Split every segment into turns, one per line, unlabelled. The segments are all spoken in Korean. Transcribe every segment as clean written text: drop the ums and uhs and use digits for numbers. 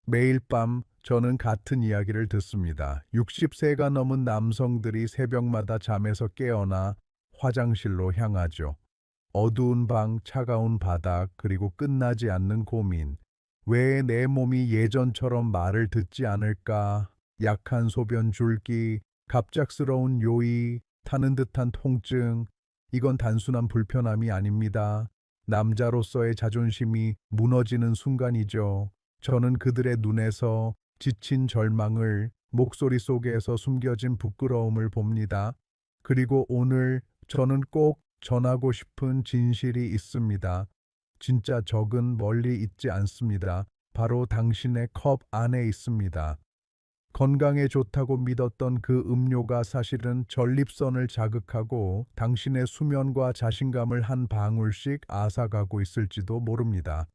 매일 밤 저는 같은 이야기를 듣습니다. 60세가 넘은 남성들이 새벽마다 잠에서 깨어나 화장실로 향하죠. 어두운 방, 차가운 바닥, 그리고 끝나지 않는 고민. 왜 내 몸이 예전처럼 말을 듣지 않을까? 약한 소변 줄기, 갑작스러운 요의, 타는 듯한 통증. 이건 단순한 불편함이 아닙니다. 남자로서의 자존심이 무너지는 순간이죠. 저는 그들의 눈에서 지친 절망을, 목소리 속에서 숨겨진 부끄러움을 봅니다. 그리고 오늘 저는 꼭 전하고 싶은 진실이 있습니다. 진짜 적은 멀리 있지 않습니다. 바로 당신의 컵 안에 있습니다. 건강에 좋다고 믿었던 그 음료가 사실은 전립선을 자극하고 당신의 수면과 자신감을 한 방울씩 앗아가고 있을지도 모릅니다.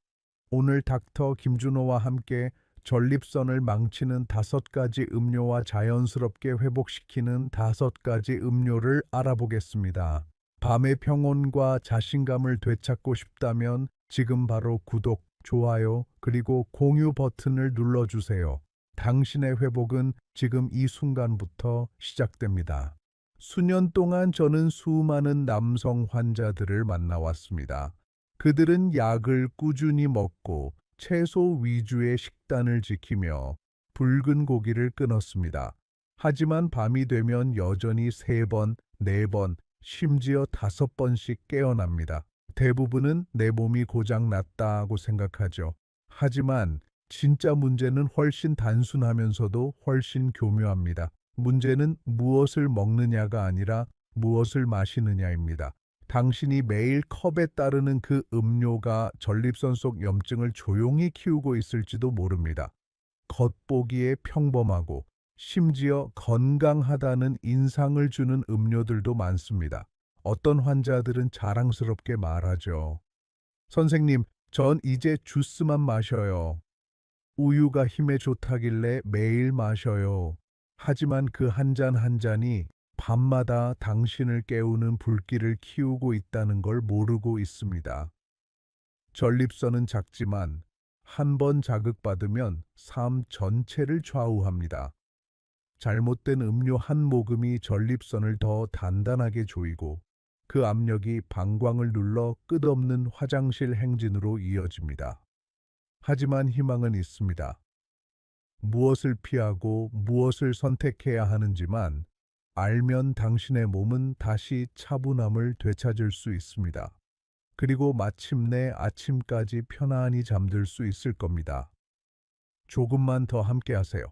오늘 닥터 김준호와 함께 전립선을 망치는 5가지 음료와 자연스럽게 회복시키는 5가지 음료를 알아보겠습니다. 밤의 평온과 자신감을 되찾고 싶다면 지금 바로 구독, 좋아요, 그리고 공유 버튼을 눌러주세요. 당신의 회복은 지금 이 순간부터 시작됩니다. 수년 동안 저는 수많은 남성 환자들을 만나왔습니다. 그들은 약을 꾸준히 먹고 채소 위주의 식단을 지키며 붉은 고기를 끊었습니다. 하지만 밤이 되면 여전히 3번, 4번, 심지어 5번씩 깨어납니다. 대부분은 내 몸이 고장났다고 생각하죠. 하지만 진짜 문제는 훨씬 단순하면서도 훨씬 교묘합니다. 문제는 무엇을 먹느냐가 아니라 무엇을 마시느냐입니다. 당신이 매일 컵에 따르는 그 음료가 전립선 속 염증을 조용히 키우고 있을지도 모릅니다. 겉보기에 평범하고 심지어 건강하다는 인상을 주는 음료들도 많습니다. 어떤 환자들은 자랑스럽게 말하죠. 선생님, 전 이제 주스만 마셔요. 우유가 힘에 좋다길래 매일 마셔요. 하지만 그 한 잔 한 잔이 밤마다 당신을 깨우는 불길을 키우고 있다는 걸 모르고 있습니다. 전립선은 작지만 한 번 자극받으면 삶 전체를 좌우합니다. 잘못된 음료 한 모금이 전립선을 더 단단하게 조이고 그 압력이 방광을 눌러 끝없는 화장실 행진으로 이어집니다. 하지만 희망은 있습니다. 무엇을 피하고 무엇을 선택해야 하는지만 알면 당신의 몸은 다시 차분함을 되찾을 수 있습니다. 그리고 마침내 아침까지 편안히 잠들 수 있을 겁니다. 조금만 더 함께 하세요.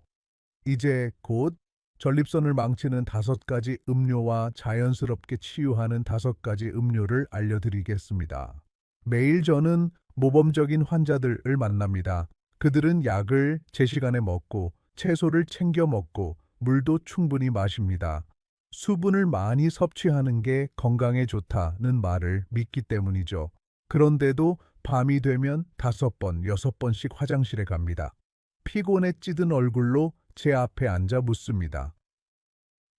이제 곧 전립선을 망치는 5가지 음료와 자연스럽게 치유하는 5가지 음료를 알려드리겠습니다. 매일 저는 모범적인 환자들을 만납니다. 그들은 약을 제 시간에 먹고 채소를 챙겨 먹고 물도 충분히 마십니다. 수분을 많이 섭취하는 게 건강에 좋다는 말을 믿기 때문이죠. 그런데도 밤이 되면 5번, 6번씩 화장실에 갑니다. 피곤에 찌든 얼굴로 제 앞에 앉아 묻습니다.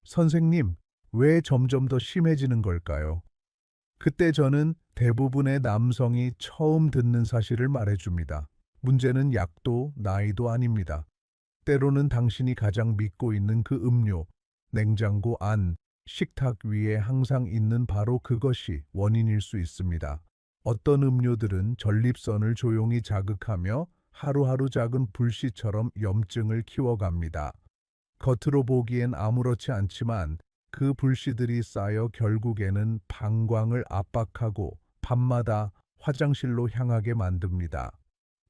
선생님, 왜 점점 더 심해지는 걸까요? 그때 저는 대부분의 남성이 처음 듣는 사실을 말해줍니다. 문제는 약도 나이도 아닙니다. 때로는 당신이 가장 믿고 있는 그 음료, 냉장고 안, 식탁 위에 항상 있는 바로 그것이 원인일 수 있습니다. 어떤 음료들은 전립선을 조용히 자극하며 하루하루 작은 불씨처럼 염증을 키워갑니다. 겉으로 보기엔 아무렇지 않지만 그 불씨들이 쌓여 결국에는 방광을 압박하고 밤마다 화장실로 향하게 만듭니다.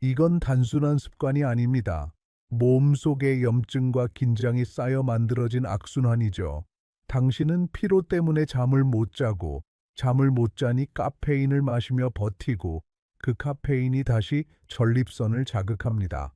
이건 단순한 습관이 아닙니다. 몸속의 염증과 긴장이 쌓여 만들어진 악순환이죠. 당신은 피로 때문에 잠을 못 자고 잠을 못 자니 카페인을 마시며 버티고 그 카페인이 다시 전립선을 자극합니다.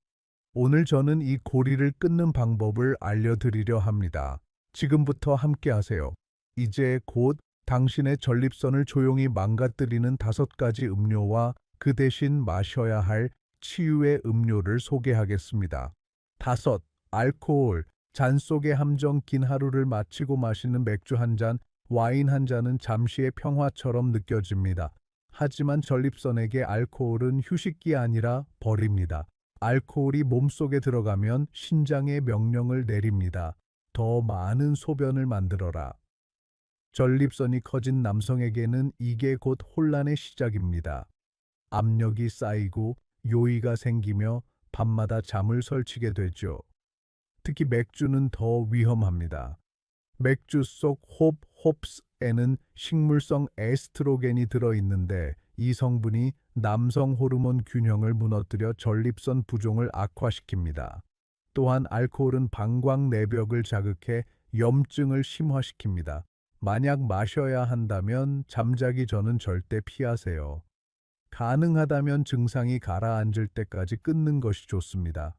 오늘 저는 이 고리를 끊는 방법을 알려드리려 합니다. 지금부터 함께 하세요. 이제 곧 당신의 전립선을 조용히 망가뜨리는 5가지 음료와 그 대신 마셔야 할 치유의 음료를 소개하겠습니다. 5. 알코올. 잔 속의 함정 긴 하루를 마치고 마시는 맥주 한 잔, 와인 한 잔은 잠시의 평화처럼 느껴집니다. 하지만 전립선에게 알코올은 휴식이 아니라 벌입니다. 알코올이 몸속에 들어가면 신장에 명령을 내립니다. 더 많은 소변을 만들어라. 전립선이 커진 남성에게는 이게 곧 혼란의 시작입니다. 압력이 쌓이고 요의가 생기며 밤마다 잠을 설치게 되죠. 특히 맥주는 더 위험합니다. 맥주 속 홉스에는 식물성 에스트로겐이 들어있는데 이 성분이 남성 호르몬 균형을 무너뜨려 전립선 부종을 악화시킵니다. 또한 알코올은 방광 내벽을 자극해 염증을 심화시킵니다. 만약 마셔야 한다면 잠자기 전은 절대 피하세요. 가능하다면 증상이 가라앉을 때까지 끊는 것이 좋습니다.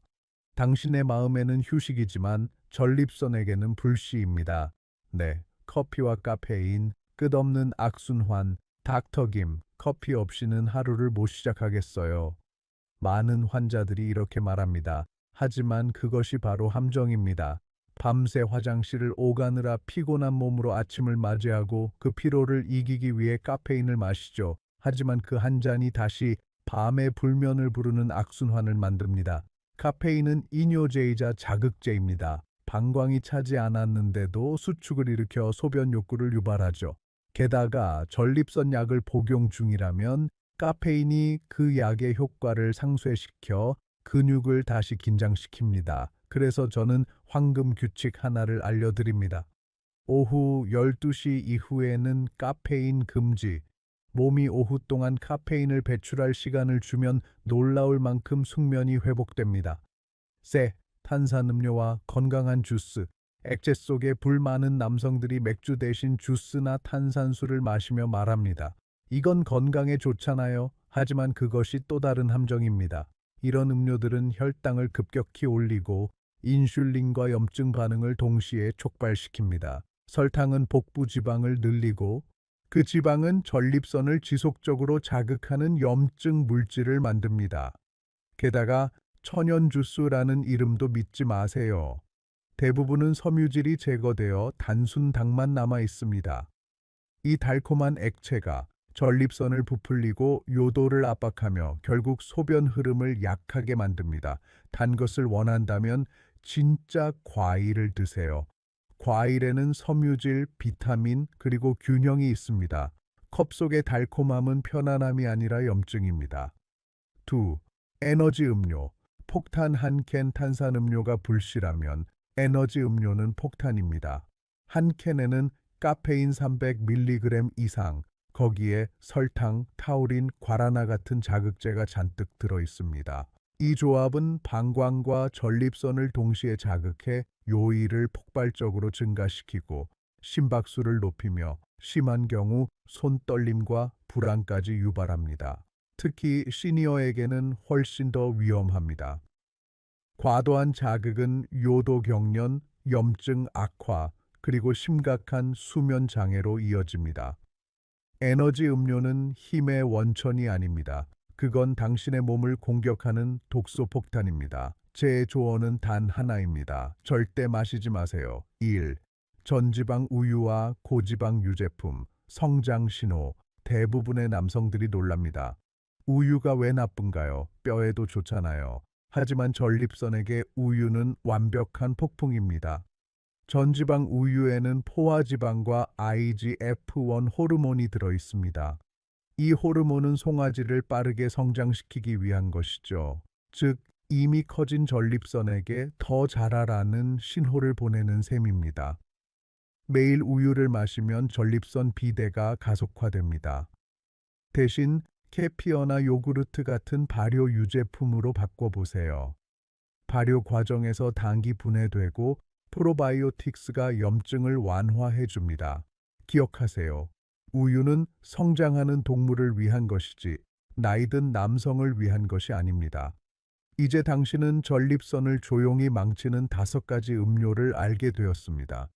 당신의 마음에는 휴식이지만 전립선에게는 불시입니다. 네, 커피와 카페인, 끝없는 악순환, 닥터김, 커피 없이는 하루를 못 시작하겠어요. 많은 환자들이 이렇게 말합니다. 하지만 그것이 바로 함정입니다. 밤새 화장실을 오가느라 피곤한 몸으로 아침을 맞이하고 그 피로를 이기기 위해 카페인을 마시죠. 하지만 그 한 잔이 다시 밤의 불면을 부르는 악순환을 만듭니다. 카페인은 이뇨제이자 자극제입니다. 방광이 차지 않았는데도 수축을 일으켜 소변 욕구를 유발하죠. 게다가 전립선 약을 복용 중이라면 카페인이 그 약의 효과를 상쇄시켜 근육을 다시 긴장시킵니다. 그래서 저는 황금 규칙 하나를 알려드립니다. 오후 12시 이후에는 카페인 금지. 몸이 오후 동안 카페인을 배출할 시간을 주면 놀라울 만큼 숙면이 회복됩니다. 세, 탄산음료와 건강한 주스. 액체 속에 불 많은 남성들이 맥주 대신 주스나 탄산수를 마시며 말합니다. 이건 건강에 좋잖아요. 하지만 그것이 또 다른 함정입니다. 이런 음료들은 혈당을 급격히 올리고 인슐린과 염증 반응을 동시에 촉발시킵니다. 설탕은 복부 지방을 늘리고 그 지방은 전립선을 지속적으로 자극하는 염증 물질을 만듭니다. 게다가 천연 주스라는 이름도 믿지 마세요. 대부분은 섬유질이 제거되어 단순 당만 남아 있습니다. 이 달콤한 액체가 전립선을 부풀리고 요도를 압박하며 결국 소변 흐름을 약하게 만듭니다. 단 것을 원한다면 진짜 과일을 드세요. 과일에는 섬유질, 비타민, 그리고 균형이 있습니다. 컵 속의 달콤함은 편안함이 아니라 염증입니다. 2. 에너지 음료. 폭탄 한 캔 탄산음료가 불씨라면 에너지 음료는 폭탄입니다. 한 캔에는 카페인 300mg 이상, 거기에 설탕, 타우린, 과라나 같은 자극제가 잔뜩 들어 있습니다. 이 조합은 방광과 전립선을 동시에 자극해 요의를 폭발적으로 증가시키고 심박수를 높이며 심한 경우 손떨림과 불안까지 유발합니다. 특히 시니어에게는 훨씬 더 위험합니다. 과도한 자극은 요도 경련, 염증 악화, 그리고 심각한 수면 장애로 이어집니다. 에너지 음료는 힘의 원천이 아닙니다. 그건 당신의 몸을 공격하는 독소 폭탄입니다. 제 조언은 단 하나입니다. 절대 마시지 마세요. 1. 전지방 우유와 고지방 유제품, 성장 신호. 대부분의 남성들이 놀랍니다. 우유가 왜 나쁜가요? 뼈에도 좋잖아요. 하지만 전립선에게 우유는 완벽한 폭풍입니다. 전지방 우유에는 포화지방과 IGF-1 호르몬이 들어 있습니다. 이 호르몬은 송아지를 빠르게 성장시키기 위한 것이죠. 즉, 이미 커진 전립선에게 더 자라라는 신호를 보내는 셈입니다. 매일 우유를 마시면 전립선 비대가 가속화됩니다. 대신 케피어나 요구르트 같은 발효 유제품으로 바꿔보세요. 발효 과정에서 당이 분해되고 프로바이오틱스가 염증을 완화해줍니다. 기억하세요. 우유는 성장하는 동물을 위한 것이지 나이든 남성을 위한 것이 아닙니다. 이제 당신은 전립선을 조용히 망치는 5가지 음료를 알게 되었습니다.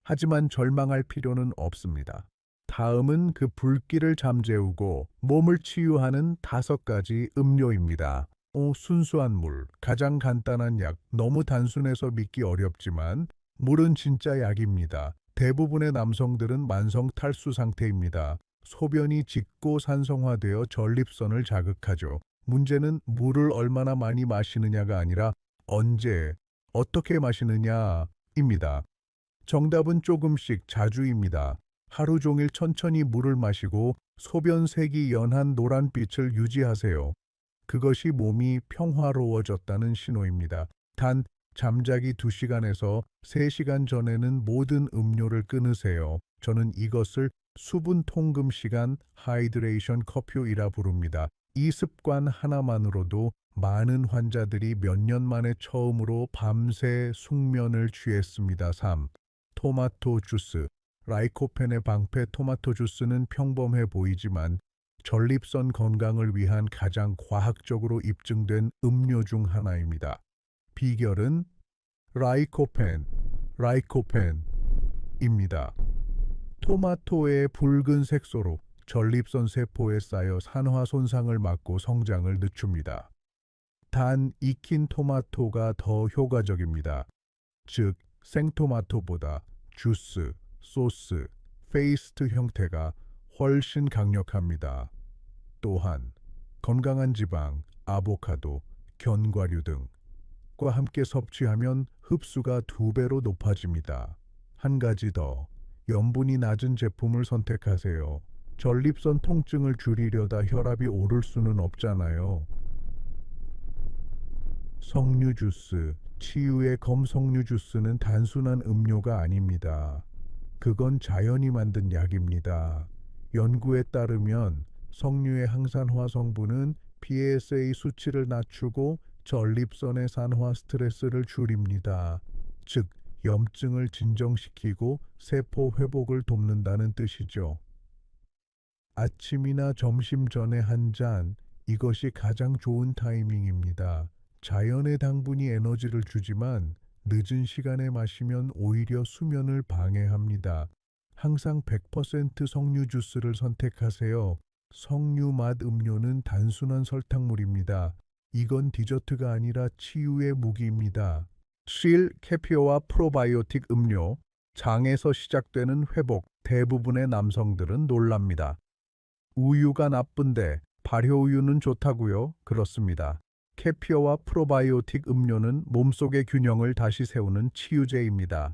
하지만 절망할 필요는 없습니다. 다음은 그 불길을 잠재우고 몸을 치유하는 5가지 음료입니다. 순수한 물, 가장 간단한 약, 너무 단순해서 믿기 어렵지만 물은 진짜 약입니다. 대부분의 남성들은 만성 탈수 상태입니다. 소변이 짙고 산성화되어 전립선을 자극하죠. 문제는 물을 얼마나 많이 마시느냐가 아니라 언제, 어떻게 마시느냐입니다. 정답은 조금씩 자주입니다. 하루 종일 천천히 물을 마시고 소변색이 연한 노란빛을 유지하세요. 그것이 몸이 평화로워졌다는 신호입니다. 단, 잠자기 2시간에서 3시간 전에는 모든 음료를 끊으세요. 저는 이것을 수분 통금 시간 하이드레이션 커퓨이라 부릅니다. 이 습관 하나만으로도 많은 환자들이 몇 년 만에 처음으로 밤새 숙면을 취했습니다. 3. 토마토 주스. 라이코펜의 방패 토마토 주스는 평범해 보이지만 전립선 건강을 위한 가장 과학적으로 입증된 음료 중 하나입니다. 비결은 라이코펜입니다. 토마토의 붉은 색소로 전립선 세포에 쌓여 산화 손상을 막고 성장을 늦춥니다. 단, 익힌 토마토가 더 효과적입니다. 즉, 생토마토보다 주스, 소스, 페이스트 형태가 훨씬 강력합니다. 또한 건강한 지방, 아보카도, 견과류 등과 함께 섭취하면 흡수가 2배로 높아집니다. 한 가지 더, 염분이 낮은 제품을 선택하세요. 전립선 통증을 줄이려다 혈압이 오를 수는 없잖아요. 석류 주스. 치유의 검 석류 주스는 단순한 음료가 아닙니다. 그건 자연이 만든 약입니다. 연구에 따르면 석류의 항산화 성분은 PSA 수치를 낮추고 전립선의 산화 스트레스를 줄입니다. 즉, 염증을 진정시키고 세포 회복을 돕는다는 뜻이죠. 아침이나 점심 전에 한 잔, 이것이 가장 좋은 타이밍입니다. 자연의 당분이 에너지를 주지만 늦은 시간에 마시면 오히려 수면을 방해합니다. 항상 100% 석류 주스를 선택하세요. 석류 맛 음료는 단순한 설탕물입니다. 이건 디저트가 아니라 치유의 무기입니다. 7. 케피오와 프로바이오틱 음료. 장에서 시작되는 회복. 대부분의 남성들은 놀랍니다. 우유가 나쁜데 발효우유는 좋다고요? 그렇습니다. 케피어와 프로바이오틱 음료는 몸속의 균형을 다시 세우는 치유제입니다.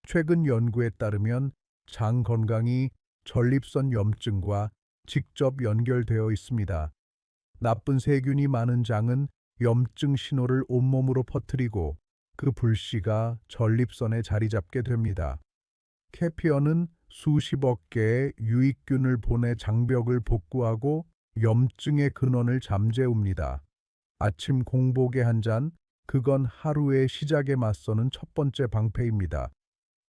최근 연구에 따르면 장 건강이 전립선 염증과 직접 연결되어 있습니다. 나쁜 세균이 많은 장은 염증 신호를 온몸으로 퍼뜨리고 그 불씨가 전립선에 자리 잡게 됩니다. 케피어는 수십억 개의 유익균을 보내 장벽을 복구하고 염증의 근원을 잠재웁니다. 아침 공복에 한 잔, 그건 하루의 시작에 맞서는 첫 번째 방패입니다.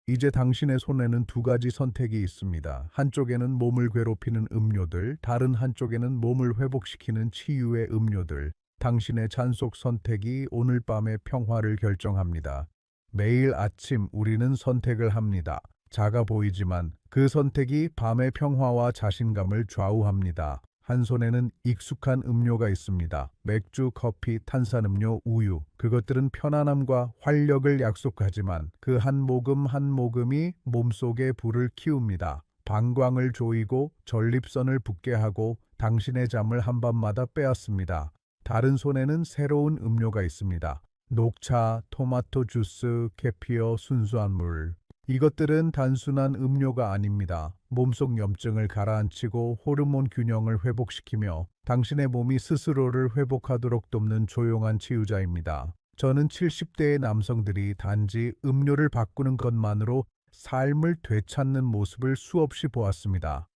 이제 당신의 손에는 2가지 선택이 있습니다. 한쪽에는 몸을 괴롭히는 음료들, 다른 한쪽에는 몸을 회복시키는 치유의 음료들. 당신의 잔속 선택이 오늘 밤의 평화를 결정합니다. 매일 아침 우리는 선택을 합니다. 작아 보이지만 그 선택이 밤의 평화와 자신감을 좌우합니다. 한 손에는 익숙한 음료가 있습니다. 맥주, 커피, 탄산음료, 우유. 그것들은 편안함과 활력을 약속하지만 그 한 모금 한 모금이 몸속에 불을 키웁니다. 방광을 조이고 전립선을 붓게 하고 당신의 잠을 한밤마다 빼앗습니다. 다른 손에는 새로운 음료가 있습니다. 녹차, 토마토 주스, 케피어, 순수한 물. 이것들은 단순한 음료가 아닙니다. 몸속 염증을 가라앉히고 호르몬 균형을 회복시키며 당신의 몸이 스스로를 회복하도록 돕는 조용한 치유자입니다. 저는 70대의 남성들이 단지 음료를 바꾸는 것만으로 삶을 되찾는 모습을 수없이 보았습니다.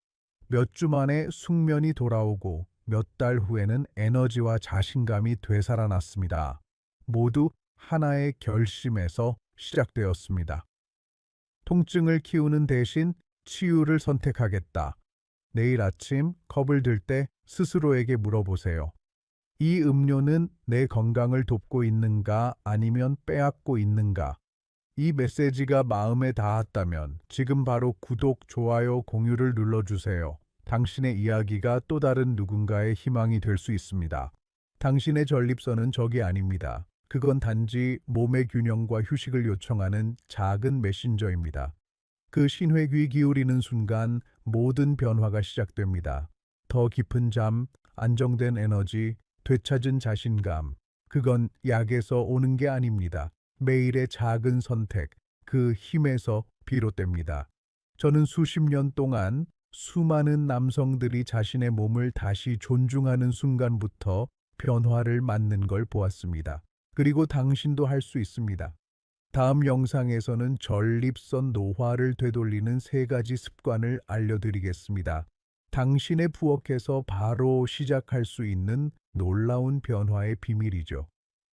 몇 주 만에 숙면이 돌아오고 몇 달 후에는 에너지와 자신감이 되살아났습니다. 모두 하나의 결심에서 시작되었습니다. 통증을 키우는 대신 치유를 선택하겠다. 내일 아침 컵을 들 때 스스로에게 물어보세요. 이 음료는 내 건강을 돕고 있는가 아니면 빼앗고 있는가? 이 메시지가 마음에 닿았다면 지금 바로 구독, 좋아요, 공유를 눌러주세요. 당신의 이야기가 또 다른 누군가의 희망이 될 수 있습니다. 당신의 전립선은 적이 아닙니다. 그건 단지 몸의 균형과 휴식을 요청하는 작은 메신저입니다. 그 신호에 귀 기울이는 순간 모든 변화가 시작됩니다. 더 깊은 잠, 안정된 에너지, 되찾은 자신감, 그건 약에서 오는 게 아닙니다. 매일의 작은 선택, 그 힘에서 비롯됩니다. 저는 수십 년 동안 수많은 남성들이 자신의 몸을 다시 존중하는 순간부터 변화를 맞는 걸 보았습니다. 그리고 당신도 할 수 있습니다. 다음 영상에서는 전립선 노화를 되돌리는 3가지 습관을 알려드리겠습니다. 당신의 부엌에서 바로 시작할 수 있는 놀라운 변화의 비밀이죠.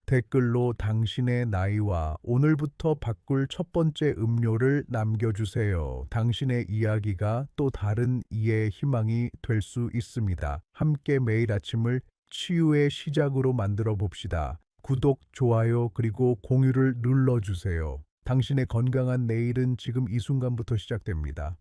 댓글로 당신의 나이와 오늘부터 바꿀 첫 번째 음료를 남겨주세요. 당신의 이야기가 또 다른 이해의 희망이 될 수 있습니다. 함께 매일 아침을 치유의 시작으로 만들어 봅시다. 구독, 좋아요, 그리고 공유를 눌러주세요. 당신의 건강한 내일은 지금 이 순간부터 시작됩니다.